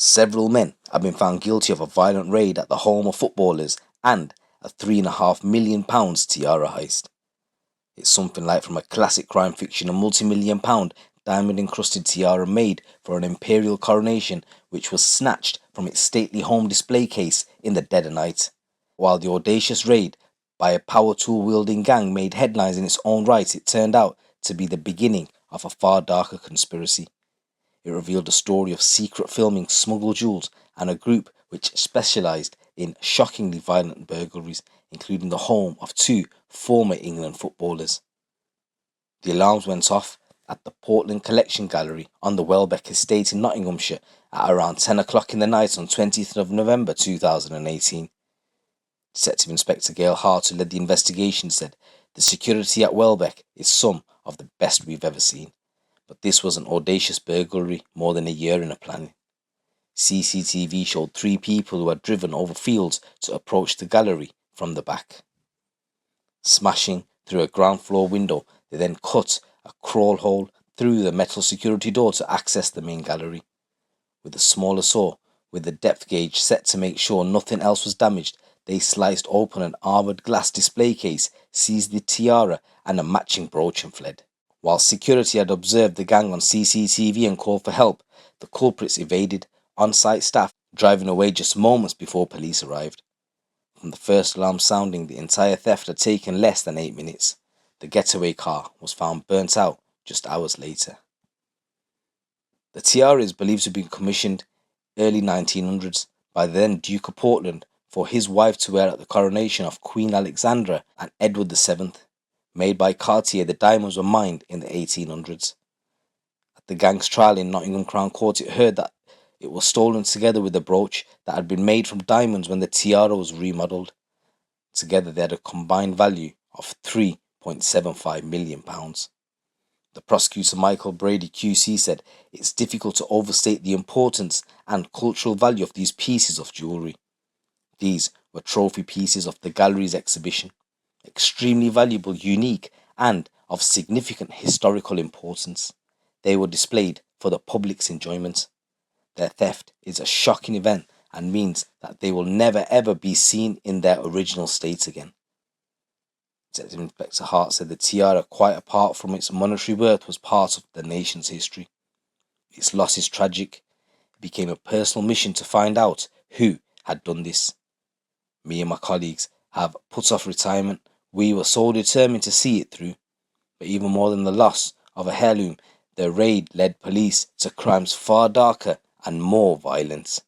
Several men have been found guilty of a violent raid at the home of footballers and a £3.5 million tiara heist. It's something like from a classic crime fiction, a multi-million-pound diamond-encrusted tiara made for an imperial coronation which was snatched from its stately home display case in the dead of night. While the audacious raid by a power tool-wielding gang made headlines in its own right, it turned out to be the beginning of a far darker conspiracy. It revealed a story of secret filming smuggled jewels and a group which specialised in shockingly violent burglaries, including the home of two former England footballers. The alarms went off at the Portland Collection Gallery on the Welbeck Estate in Nottinghamshire at around 10 o'clock in the night on 20th of November 2018. Detective Inspector Gail Hart, who led the investigation, said, "The security at Welbeck is some of the best we've ever seen. But this was an audacious burglary more than a year in the planning. CCTV showed three people who had driven over fields to approach the gallery from the back. Smashing through a ground floor window, they then cut a crawl hole through the metal security door to access the main gallery. With a smaller saw, with the depth gauge set to make sure nothing else was damaged, they sliced open an armoured glass display case, seized the tiara and a matching brooch and fled. While security had observed the gang on CCTV and called for help, the culprits evaded on-site staff, driving away just moments before police arrived. From the first alarm sounding, the entire theft had taken less than 8 minutes. The getaway car was found burnt out just hours later. The tiara is believed to have been commissioned early 1900s by the then Duke of Portland for his wife to wear at the coronation of Queen Alexandra and Edward VII. Made by Cartier, the diamonds were mined in the 1800s. At the gang's trial in Nottingham Crown Court, it heard that it was stolen together with the brooch that had been made from diamonds when the tiara was remodelled. Together they had a combined value of £3.75 million. The prosecutor Michael Brady QC said, "It's difficult to overstate the importance and cultural value of these pieces of jewellery. These were trophy pieces of the gallery's exhibition, extremely valuable, unique, and of significant historical importance. They were displayed for the public's enjoyment. Their theft is a shocking event and means that they will never ever be seen in their original state again." Detective Inspector Hart said the tiara, quite apart from its monetary worth, was part of the nation's history. Its loss is tragic. It became a personal mission to find out who had done this. Me and my colleagues have put off retirement. We were so determined to see it through. But even more than the loss of a heirloom, the raid led police to crimes far darker and more violent.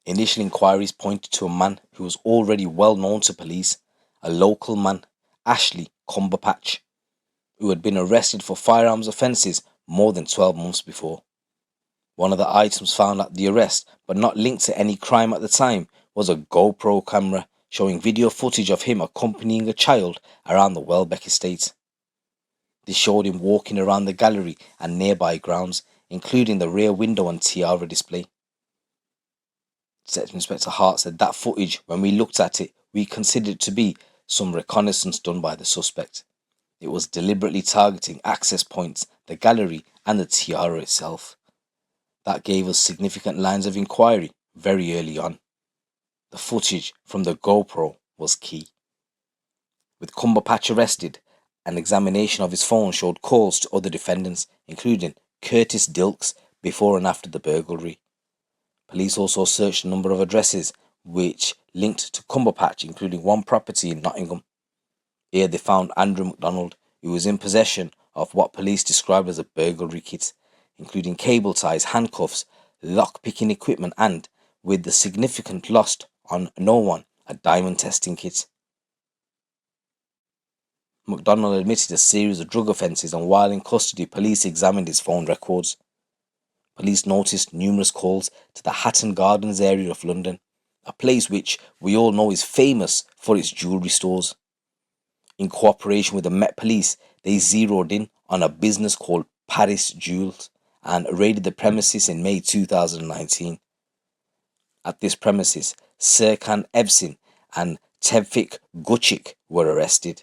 Initial inquiries pointed to a man who was already well known to police, a local man, Ashley Cumberpatch, who had been arrested for firearms offences more than 12 months before. One of the items found at the arrest, but not linked to any crime at the time, was a GoPro camera showing video footage of him accompanying a child around the Welbeck Estate. This showed him walking around the gallery and nearby grounds, including the rear window and tiara display. Detective Inspector Hart said that footage, when we looked at it, we considered it to be some reconnaissance done by the suspect. It was deliberately targeting access points, the gallery and the tiara itself. That gave us significant lines of inquiry very early on. The footage from the GoPro was key. With Cumberpatch arrested, an examination of his phone showed calls to other defendants, including Curtis Dilks, before and after the burglary. Police also searched a number of addresses which linked to Cumberpatch, including one property in Nottingham. Here they found Andrew MacDonald, who was in possession of what police described as a burglary kit, including cable ties, handcuffs, lock-picking equipment and, with the significant loss on no one, a diamond testing kit. MacDonald admitted a series of drug offences, and while in custody, police examined his phone records. Police noticed numerous calls to the Hatton Gardens area of London, a place which we all know is famous for its jewellery stores. In cooperation with the Met Police, they zeroed in on a business called Paris Jewels and raided the premises in May 2019. At this premises, Serkan Evsin and Tevfik Gucik were arrested.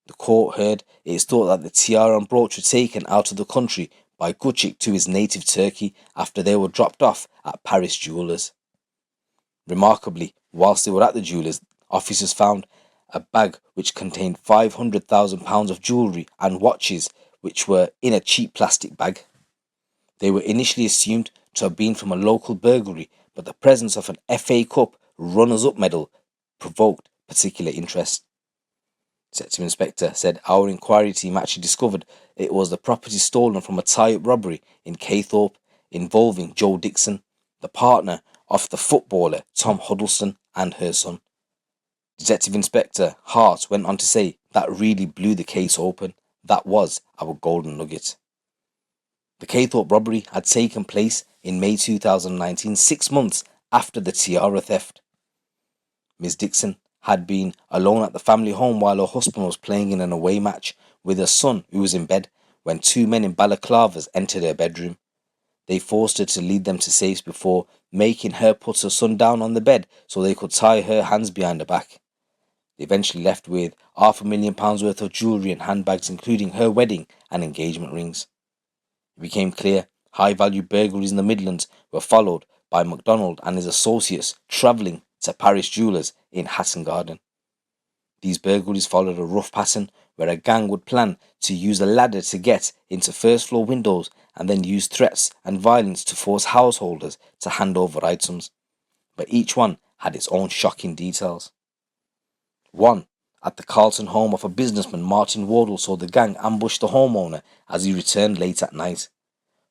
The court heard it is thought that the tiara and brooch were taken out of the country by Gucci to his native Turkey after they were dropped off at Paris jewellers. Remarkably, whilst they were at the jewellers, officers found a bag which contained £500,000 of jewellery and watches which were in a cheap plastic bag. They were initially assumed to have been from a local burglary, but the presence of an FA Cup runners-up medal provoked particular interest. Detective Inspector said our inquiry team actually discovered it was the property stolen from a tie-up robbery in Caythorpe involving Joe Dixon, the partner of the footballer Tom Huddleston and her son. Detective Inspector Hart went on to say that really blew the case open. That was our golden nugget. The Caythorpe robbery had taken place in May 2019, 6 months after the Tiara theft. Ms. Dixon had been alone at the family home while her husband was playing in an away match with her son who was in bed when two men in balaclavas entered her bedroom. They forced her to lead them to safes before making her put her son down on the bed so they could tie her hands behind her back. They eventually left with £500,000 worth of jewellery and handbags, including her wedding and engagement rings. It became clear high-value burglaries in the Midlands were followed by MacDonald and his associates travelling to Paris jewellers in Hatton Garden. These burglaries followed a rough pattern where a gang would plan to use a ladder to get into first-floor windows and then use threats and violence to force householders to hand over items. But each one had its own shocking details. One, at the Carlton home of a businessman, Martin Wardle saw the gang ambush the homeowner as he returned late at night.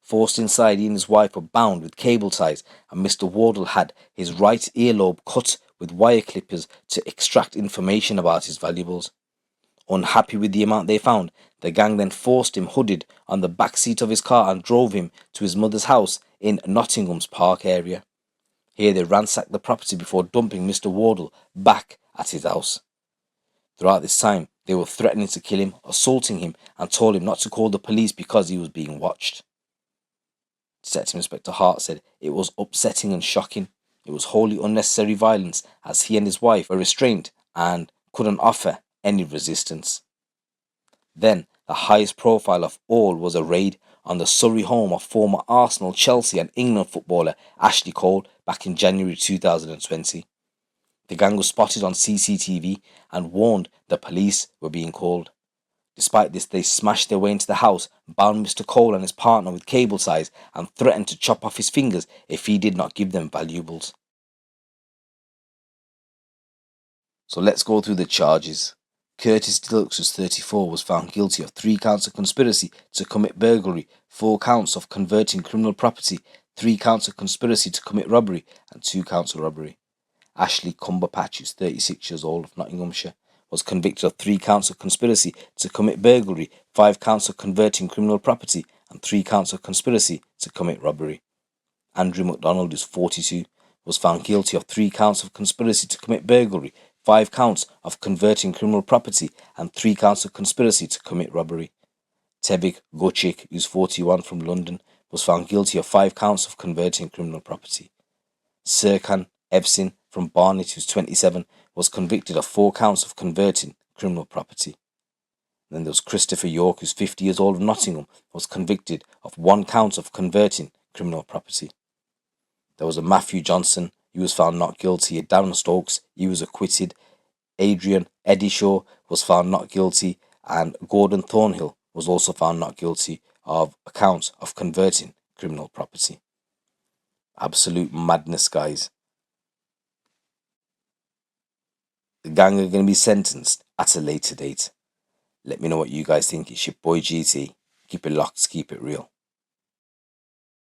Forced inside, he and his wife were bound with cable ties, and Mr. Wardle had his right earlobe cut with wire clippers to extract information about his valuables. Unhappy with the amount they found, the gang then forced him hooded on the back seat of his car and drove him to his mother's house in Nottingham's Park area. Here they ransacked the property before dumping Mr. Wardle back at his house. Throughout this time, they were threatening to kill him, assaulting him, and told him not to call the police because he was being watched. Detective Inspector Hart said it was upsetting and shocking. It was wholly unnecessary violence as he and his wife were restrained and couldn't offer any resistance. Then, the highest profile of all was a raid on the Surrey home of former Arsenal, Chelsea and England footballer Ashley Cole back in January 2020. The gang was spotted on CCTV and warned the police were being called. Despite this, they smashed their way into the house, bound Mr. Cole and his partner with cable ties, and threatened to chop off his fingers if he did not give them valuables. So let's go through the charges. Curtis Dilks, who's 34, was found guilty of 3 counts of conspiracy to commit burglary, 4 counts of converting criminal property, 3 counts of conspiracy to commit robbery, and 2 counts of robbery. Ashley Cumberpatch, who's 36 years old, of Nottinghamshire, was convicted of 3 counts of conspiracy to commit burglary, 5 counts of converting criminal property, and 3 counts of conspiracy to commit robbery. Andrew MacDonald, who's 42, was found guilty of 3 counts of conspiracy to commit burglary, 5 counts of converting criminal property, and 3 counts of conspiracy to commit robbery. Tevik Gucci, who's 41, from London, was found guilty of 5 counts of converting criminal property. Serkan Evsin from Barnet, who's 27, was convicted of 4 counts of converting criminal property. Then there was Christopher York, who's 50 years old, of Nottingham, was convicted of 1 count of converting criminal property. There was a Matthew Johnson, he was found not guilty. At Downstokes, he was acquitted. Adrian Edishaw was found not guilty, and Gordon Thornhill was also found not guilty of a count of converting criminal property. Absolute madness, guys. The gang are going to be sentenced at a later date. Let me know what you guys think. It's your boy GT. Keep it locked, keep it real.